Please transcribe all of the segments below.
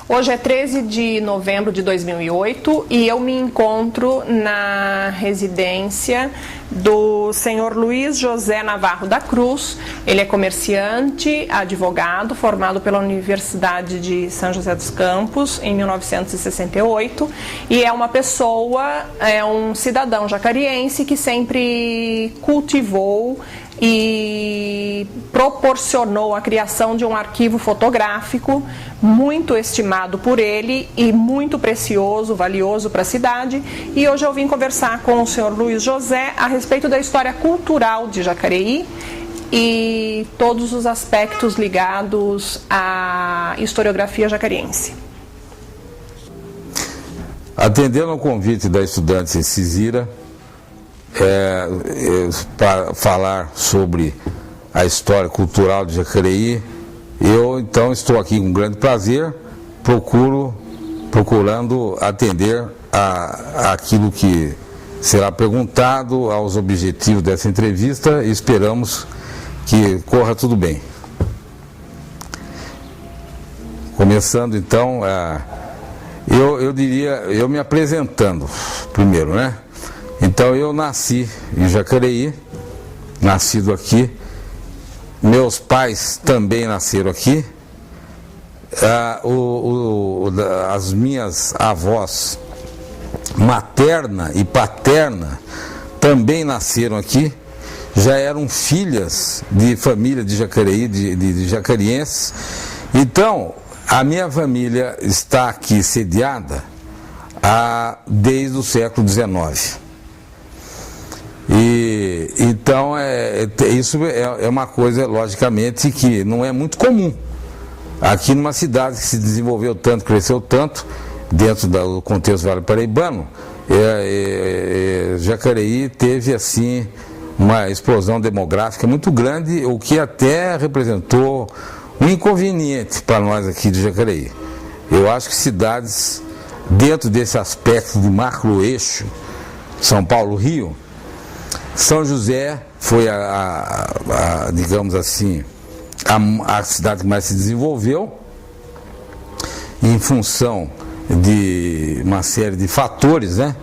Hoje é 13 de novembro de 2008 e eu me encontro na residência do senhor Luiz José Navarro da Cruz. Ele é comerciante, advogado, formado pela Universidade de São José dos Campos em 1968 e é uma pessoa, é um cidadão jacariense que sempre cultivou e proporcionou a criação de um arquivo fotográfico muito estimado por ele e muito precioso, valioso para a cidade. E hoje eu vim conversar com o senhor Luiz José a respeito da história cultural de Jacareí e todos os aspectos ligados à historiografia jacariense. Atendendo ao convite da estudante Cisira, para falar sobre a história cultural de Jacareí, eu então estou aqui com grande prazer, procurando atender aquilo que será perguntado, aos objetivos dessa entrevista, e esperamos que corra tudo bem. Começando então, eu diria, eu me apresentando primeiro, né? Então eu nasci em Jacareí, nascido aqui, meus pais também nasceram aqui, as minhas avós materna e paterna também nasceram aqui, já eram filhas de família de Jacareí, de jacarienses. Então a minha família está aqui sediada desde o século XIX. E então isso é uma coisa, logicamente, que não é muito comum aqui numa cidade que se desenvolveu tanto, cresceu tanto dentro do contexto Vale Paraibano. Jacareí teve assim uma explosão demográfica muito grande, o que até representou um inconveniente para nós aqui de Jacareí. Eu acho que cidades dentro desse aspecto de macro-eixo São Paulo-Rio, São José foi digamos assim, a cidade que mais se desenvolveu em função de uma série de fatores, né?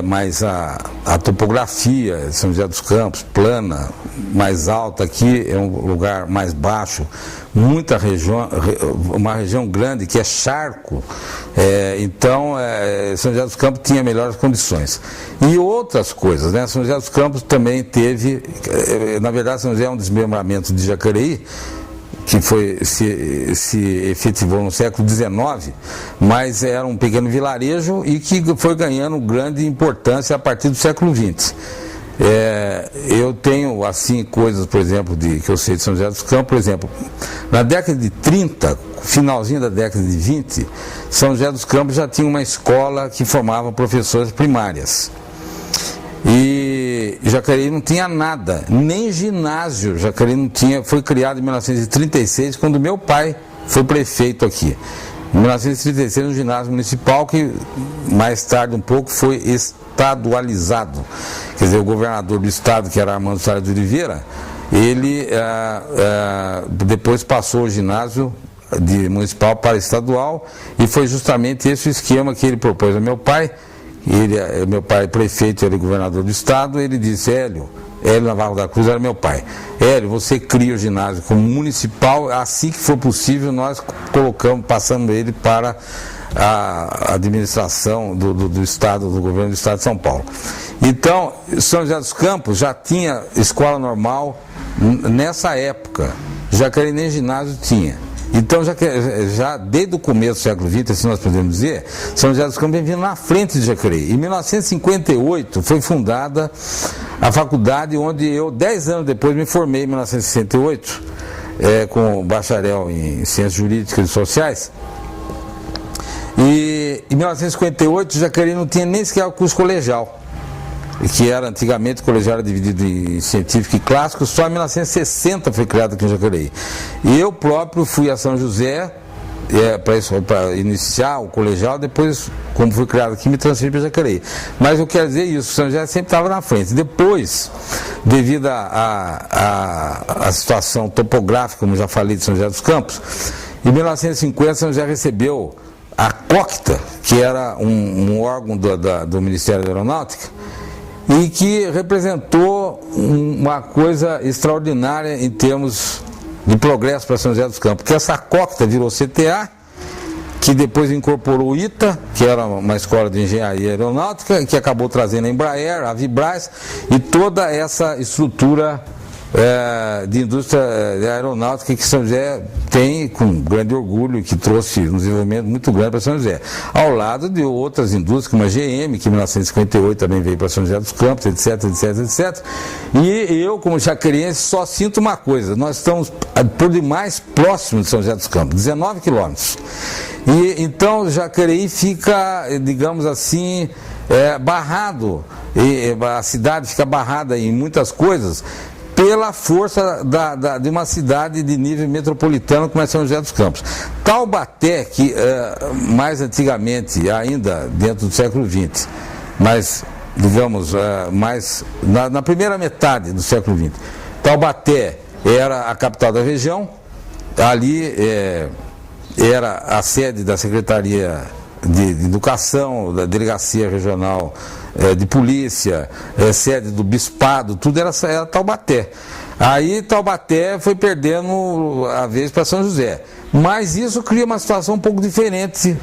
Mas a topografia, São José dos Campos, plana, mais alta, aqui é um lugar mais baixo, muita região, uma região grande que é charco, então São José dos Campos tinha melhores condições. E outras coisas, né? São José dos Campos também teve, na verdade São José é um desmembramento de Jacareí, que se efetivou no século XIX, mas era um pequeno vilarejo e que foi ganhando grande importância a partir do século XX. Eu tenho assim coisas, por exemplo, que eu sei de São José dos Campos, por exemplo, na década de 30, finalzinho da década de 20, São José dos Campos já tinha uma escola que formava professores primárias. E Jacareí não tinha nada, nem ginásio. Jacareí não tinha, foi criado em 1936, quando meu pai foi prefeito aqui. Em 1936, um ginásio municipal que mais tarde um pouco foi estadualizado. Quer dizer, o governador do estado, que era Armando Salles de Oliveira, ele depois passou o ginásio de municipal para estadual, e foi justamente esse o esquema que ele propôs a meu pai. Meu pai prefeito, ele governador do estado, ele disse: Hélio Navarro da Cruz era meu pai, Hélio, você cria o ginásio como municipal, assim que for possível nós passamos ele para a administração do estado, do governo do estado de São Paulo. Então, São José dos Campos já tinha escola normal nessa época, Jacareí nem ginásio tinha. Então, já desde o começo do século XX, assim nós podemos dizer, São José dos Campos vem vindo na frente de Jacareí. Em 1958 foi fundada a faculdade onde eu, 10 anos depois, me formei em 1968, com bacharel em Ciências Jurídicas e Sociais. E em 1958 Jacareí não tinha nem sequer o curso colegial, que era antigamente, o colegial era dividido em científico e clássico. Só em 1960 foi criado aqui em Jacareí. E eu próprio fui a São José para iniciar o colegial, depois, como fui criado aqui, me transferi para Jacareí. Mas eu quero dizer isso, São José sempre estava na frente. Depois, devido à situação topográfica, como já falei, de São José dos Campos, em 1950 São José recebeu a COCTA, que era um órgão do Ministério da Aeronáutica, e que representou uma coisa extraordinária em termos de progresso para São José dos Campos, que essa COCTA virou CTA, que depois incorporou o ITA, que era uma escola de engenharia aeronáutica, que acabou trazendo a Embraer, a Vibraz e toda essa estrutura de indústria aeronáutica que São José tem com grande orgulho e que trouxe um desenvolvimento muito grande para São José, ao lado de outras indústrias como a GM, que em 1958 também veio para São José dos Campos, etc, etc, etc. E eu, como jacareense, só sinto uma coisa: nós estamos por demais próximos de São José dos Campos, 19 quilômetros. E então Jacareí fica, digamos assim, barrado, a cidade fica barrada em muitas coisas pela força de uma cidade de nível metropolitano como é São José dos Campos. Taubaté, que mais antigamente, ainda dentro do século XX, mas digamos, mais na primeira metade do século XX, Taubaté era a capital da região, ali era a sede da Secretaria de Educação, da Delegacia Regional de Polícia, sede do Bispado, tudo era Taubaté. Aí Taubaté foi perdendo a vez para São José. Mas isso cria uma situação um pouco diferente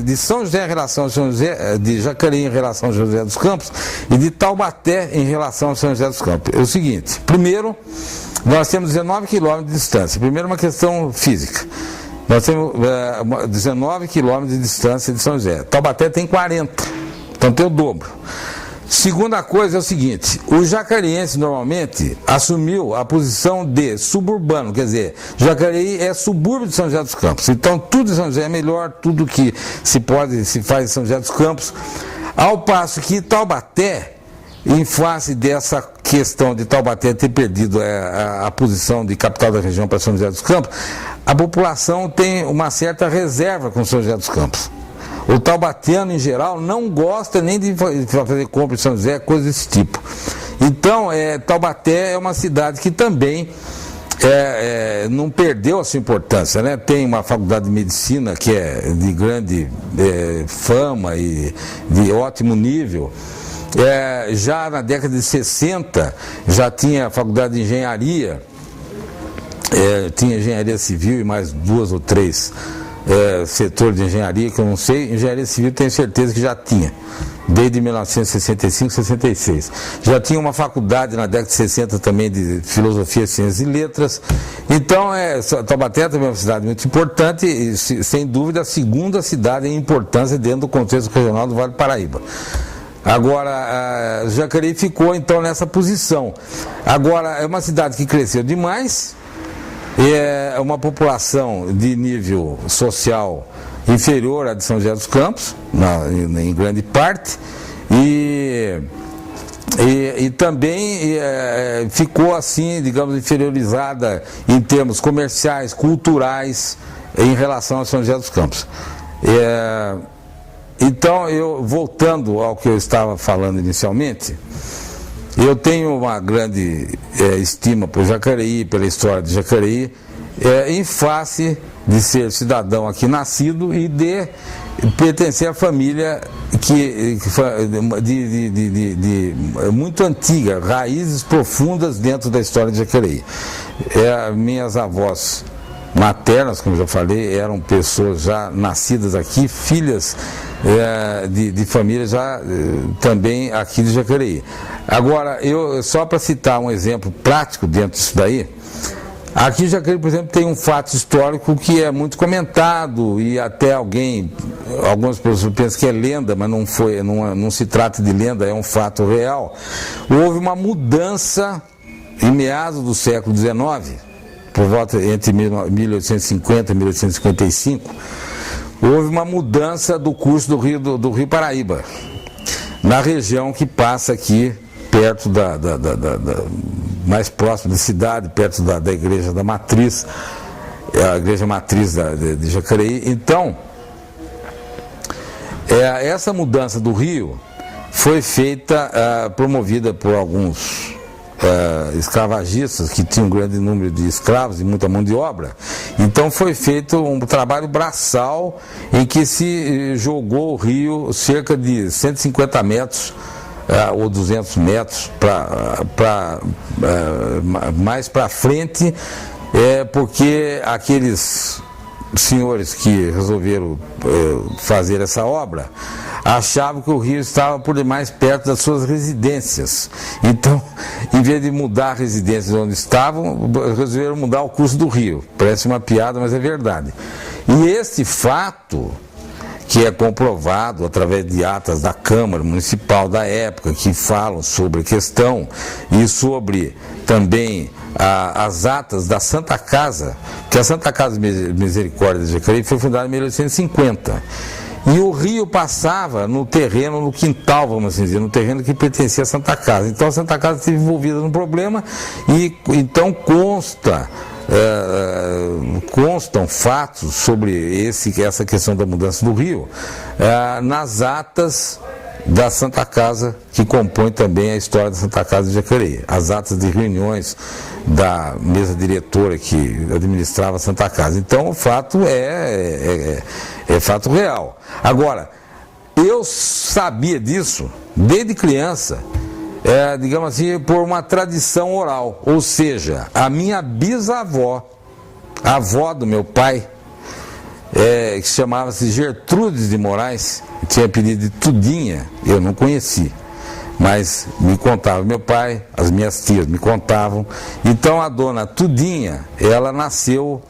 de São José em relação a São José, de Jacareí em relação a São José dos Campos e de Taubaté em relação a São José dos Campos. É o seguinte: primeiro, nós temos 19 quilômetros de distância. Primeiro, uma questão física. Nós temos 19 quilômetros de distância de São José. Taubaté tem 40, então tem o dobro. Segunda coisa é o seguinte: o jacareense normalmente assumiu a posição de suburbano, quer dizer, Jacareí é subúrbio de São José dos Campos. Então tudo em São José é melhor, tudo que se faz em São José dos Campos. Ao passo que Taubaté, em face dessa questão de Taubaté ter perdido a posição de capital da região para São José dos Campos, a população tem uma certa reserva com São José dos Campos. O taubateano, em geral, não gosta nem de fazer compra em São José, coisa desse tipo. Então, Taubaté é uma cidade que também não perdeu a sua importância, né? Tem uma faculdade de medicina que é de grande fama e de ótimo nível. Já na década de 60 já tinha a faculdade de engenharia, tinha engenharia civil e mais 2 ou 3 setores de engenharia que eu não sei. Engenharia civil tenho certeza que já tinha, desde 1965, 66. Já tinha uma faculdade na década de 60 também de filosofia, ciências e letras. Então, Taubaté também é uma cidade muito importante e, sem dúvida, a segunda cidade em importância dentro do contexto regional do Vale do Paraíba. Agora, Jacareí ficou então nessa posição. Agora, é uma cidade que cresceu demais, é uma população de nível social inferior à de São José dos Campos, em grande parte, e também ficou assim, digamos, inferiorizada em termos comerciais, culturais, em relação a São José dos Campos. Então, voltando ao que eu estava falando inicialmente, eu tenho uma grande estima por Jacareí, pela história de Jacareí, em face de ser cidadão aqui nascido e de pertencer à família muito antiga, raízes profundas dentro da história de Jacareí. Minhas avós maternas, como já falei, eram pessoas já nascidas aqui, filhas de famílias já também aqui de Jacareí. Agora, só para citar um exemplo prático dentro disso daí, aqui em Jacareí, por exemplo, tem um fato histórico que é muito comentado e até algumas pessoas pensam que é lenda, mas não se trata de lenda, é um fato real. Houve uma mudança em meados do século XIX, por volta entre 1850 e 1855, houve uma mudança do curso do Rio Paraíba, na região que passa aqui, perto mais próximo da cidade, perto da igreja da Matriz, a igreja matriz de Jacareí. Então, essa mudança do rio foi feita, promovida por alguns escravagistas, que tinham um grande número de escravos e muita mão de obra. Então foi feito um trabalho braçal em que se jogou o rio cerca de 150 metros ou 200 metros mais para frente, porque aqueles senhores que resolveram fazer essa obra achavam que o rio estava por demais perto das suas residências. Então, em vez de mudar a residência onde estavam, resolveram mudar o curso do rio. Parece uma piada, mas é verdade. E este fato, que é comprovado através de atas da Câmara Municipal da época, que falam sobre a questão, e sobre também as atas da Santa Casa, que a Santa Casa de Misericórdia de Jacareí foi fundada em 1850. E o rio passava no terreno, no quintal, vamos assim dizer, no terreno que pertencia à Santa Casa. Então a Santa Casa esteve envolvida no problema e então constam fatos sobre essa questão da mudança do rio nas atas da Santa Casa, que compõe também a história da Santa Casa de Jacareí. As atas de reuniões da mesa diretora que administrava a Santa Casa. Então o fato é fato real. Agora, eu sabia disso desde criança, digamos assim, por uma tradição oral. Ou seja, a minha bisavó, a avó do meu pai, que chamava-se Gertrudes de Moraes, tinha apelido de Tudinha, eu não conheci, mas me contava meu pai, as minhas tias me contavam. Então a dona Tudinha, ela nasceu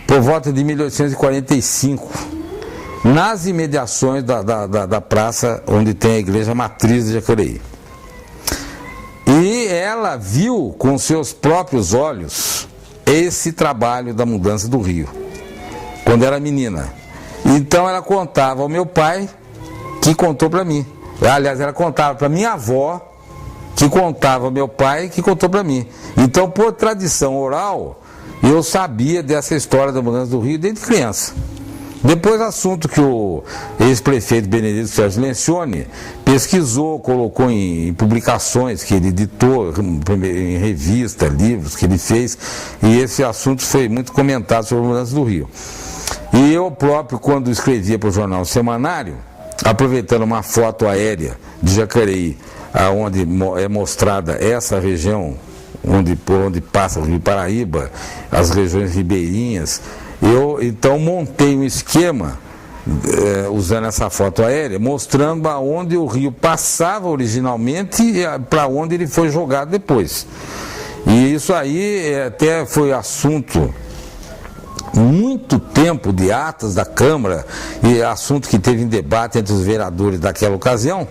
por volta de 1845, nas imediações da praça onde tem a igreja matriz de Jacareí. E ela viu com seus próprios olhos esse trabalho da mudança do rio, quando era menina. Então ela contava ao meu pai, que contou para mim. Aliás, ela contava para minha avó, que contava ao meu pai, que contou para mim. Então, por tradição oral, eu sabia dessa história da mudança do rio desde criança. Depois, assunto que o ex-prefeito Benedito Sérgio Lencioni pesquisou, colocou em publicações que ele editou, em revista, livros que ele fez, e esse assunto foi muito comentado sobre a mudança do rio. E eu próprio, quando escrevia para o jornal Semanário, aproveitando uma foto aérea de Jacareí, onde é mostrada essa região, por onde passa o Rio Paraíba, as regiões ribeirinhas, eu então montei um esquema, usando essa foto aérea, mostrando aonde o rio passava originalmente e para onde ele foi jogado depois. E isso aí até foi assunto muito tempo de atas da Câmara, e assunto que teve em debate entre os vereadores daquela ocasião,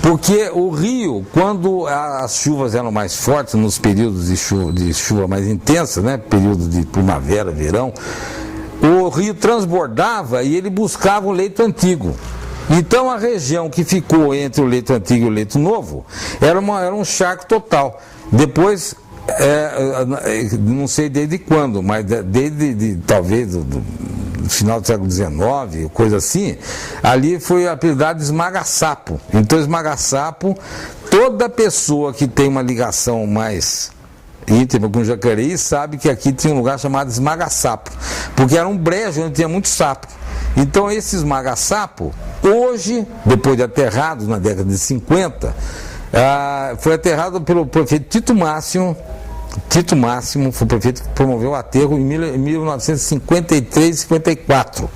porque o rio, quando as chuvas eram mais fortes, nos períodos de chuva mais intensa, né, período de primavera, verão, o rio transbordava e ele buscava o leito antigo. Então a região que ficou entre o leito antigo e o leito novo era um charco total. Depois, não sei desde quando, mas desde talvez do final do século XIX, coisa assim, ali foi apelidado de esmaga-sapo. Então esmaga-sapo, toda pessoa que tem uma ligação mais íntima com Jacareí sabe que aqui tinha um lugar chamado esmaga-sapo, porque era um brejo onde tinha muito sapo. Então esse esmaga-sapo, hoje, depois de aterrado na década de 50, foi aterrado pelo prefeito Tito Máximo. Tito Máximo foi o prefeito que promoveu o aterro em 1953 e 54.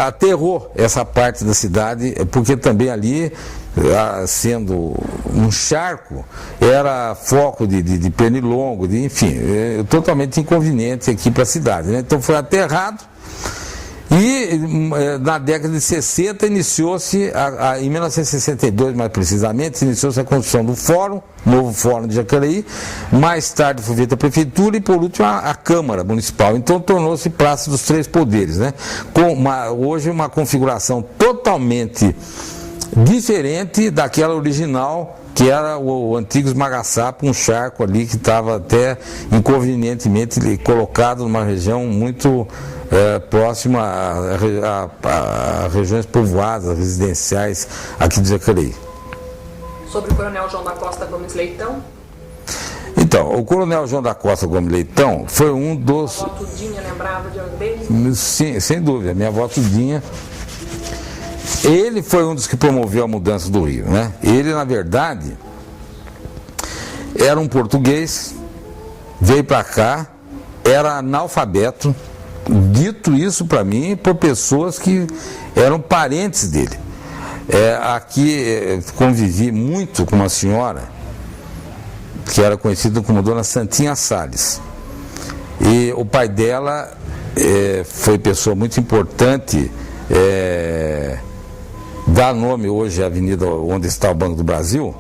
Aterrou essa parte da cidade, porque também ali, sendo um charco, era foco de pernilongo, enfim, totalmente inconveniente aqui para a cidade, né? Então foi aterrado. E na década de 60 iniciou-se, em 1962 mais precisamente, iniciou-se a construção do fórum, novo fórum de Jacareí. Mais tarde foi feita a prefeitura e por último a Câmara Municipal. Então tornou-se Praça dos Três Poderes, né? Com hoje uma configuração totalmente diferente daquela original, que era o antigo esmaga-sapo, um charco ali que estava até inconvenientemente colocado numa região muito próxima a regiões povoadas, residenciais aqui de Jacareí. Sobre o Coronel João da Costa Gomes Leitão? Então, o coronel João da Costa Gomes Leitão foi um dos... A avó Tudinha lembrava de dele? Sim, sem dúvida, minha avó Tudinha. Ele foi um dos que promoveu a mudança do Rio, né? Ele, na verdade, era um português, veio para cá, era analfabeto, dito isso para mim por pessoas que eram parentes dele. Aqui convivi muito com uma senhora que era conhecida como Dona Santinha Salles. E o pai dela foi pessoa muito importante, dá nome hoje à avenida onde está o Banco do Brasil,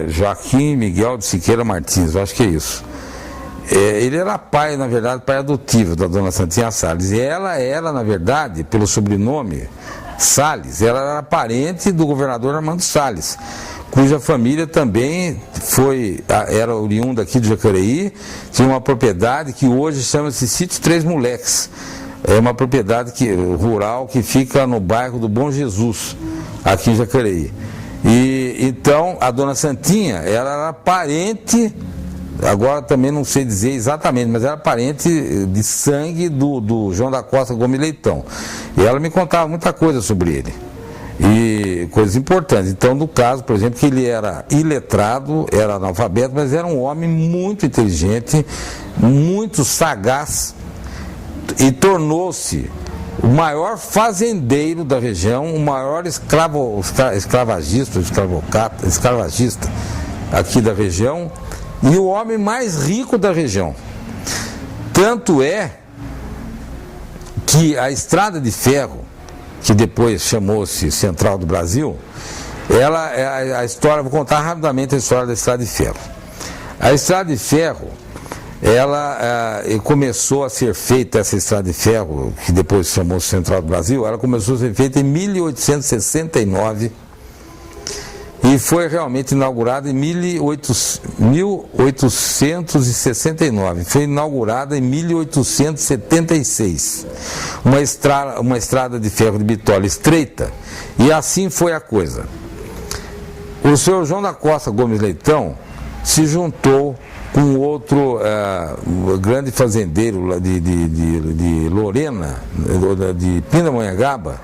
Joaquim Miguel de Siqueira Martins, eu acho que é isso. Ele era pai, na verdade, pai adotivo da Dona Santinha Salles. E ela era, na verdade, pelo sobrenome Salles, ela era parente do governador Armando Salles, cuja família também era oriunda aqui de Jacareí, tinha uma propriedade que hoje chama-se Sítio Três Moleques. É uma propriedade rural que fica no bairro do Bom Jesus, aqui em Jacareí. E então a Dona Santinha, ela era parente, agora também não sei dizer exatamente, mas era parente de sangue do João da Costa Gomes Leitão. E ela me contava muita coisa sobre ele, e coisas importantes. Então, no caso, por exemplo, que ele era iletrado, era analfabeto, mas era um homem muito inteligente, muito sagaz, e tornou-se o maior fazendeiro da região, o maior escravagista aqui da região, e o homem mais rico da região. Tanto é que a estrada de ferro, que depois chamou-se Central do Brasil, a história, vou contar rapidamente a história da estrada de ferro. A estrada de ferro, ela começou a ser feita, essa estrada de ferro, que depois chamou-se Central do Brasil, ela começou a ser feita em 1869 e foi realmente inaugurada em 1869. Foi inaugurada em 1876. Uma estrada de ferro de bitola estreita, e assim foi a coisa. O senhor João da Costa Gomes Leitão se juntou com outro grande fazendeiro lá de Lorena, de Pindamonhangaba,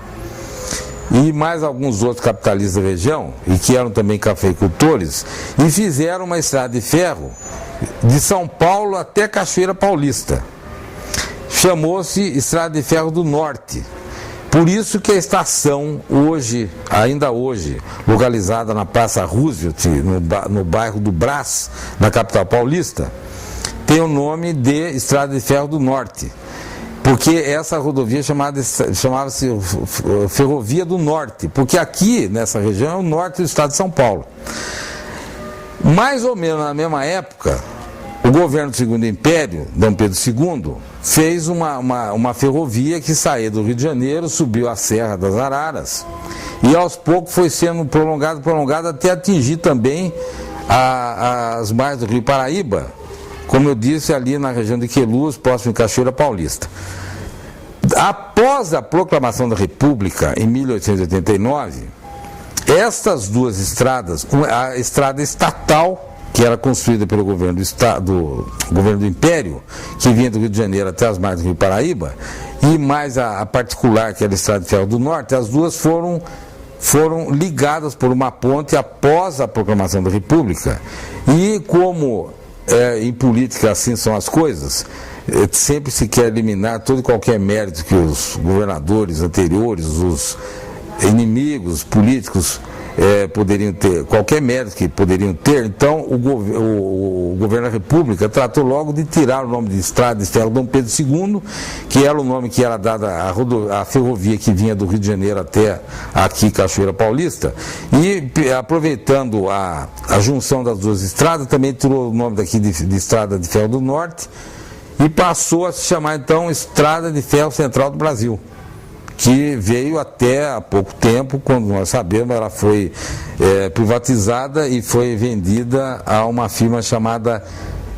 e mais alguns outros capitalistas da região, e que eram também cafeicultores, e fizeram uma estrada de ferro de São Paulo até Cachoeira Paulista. Chamou-se Estrada de Ferro do Norte. Por isso que a estação hoje, ainda hoje, localizada na Praça Roosevelt, no bairro do Brás, na capital paulista, tem o nome de Estrada de Ferro do Norte. Porque essa rodovia chamava-se Ferrovia do Norte, porque aqui, nessa região, é o norte do estado de São Paulo. Mais ou menos na mesma época, o governo do Segundo Império, Dom Pedro II, fez uma ferrovia que saía do Rio de Janeiro, subiu a Serra das Araras, e aos poucos foi sendo prolongado até atingir também as margens do Rio Paraíba, como eu disse, ali na região de Queluz, próximo de Cachoeira Paulista. Após a proclamação da República, em 1889, estas duas estradas, a estrada estatal, que era construída pelo governo do Império, que vinha do Rio de Janeiro até as margens do Rio Paraíba, e mais a particular, que era a Estrada de Ferro do Norte, as duas foram ligadas por uma ponte após a proclamação da República. E como em política assim são as coisas, sempre se quer eliminar todo e qualquer mérito que os governadores anteriores, os inimigos políticos poderiam ter, qualquer mérito que poderiam ter. Então o governo da República tratou logo de tirar o nome de Estrada de Ferro Dom Pedro II, que era o nome que era dado à ferrovia que vinha do Rio de Janeiro até aqui, Cachoeira Paulista, e aproveitando a junção das duas estradas, também tirou o nome daqui de Estrada de Ferro do Norte e passou a se chamar então Estrada de Ferro Central do Brasil, que veio até há pouco tempo, quando nós sabemos, ela foi privatizada e foi vendida a uma firma chamada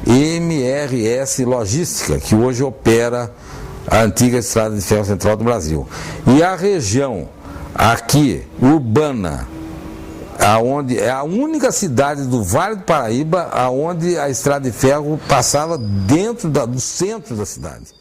MRS Logística, que hoje opera a antiga Estrada de Ferro Central do Brasil. E a região aqui, urbana, aonde é a única cidade do Vale do Paraíba aonde a estrada de ferro passava dentro do centro da cidade.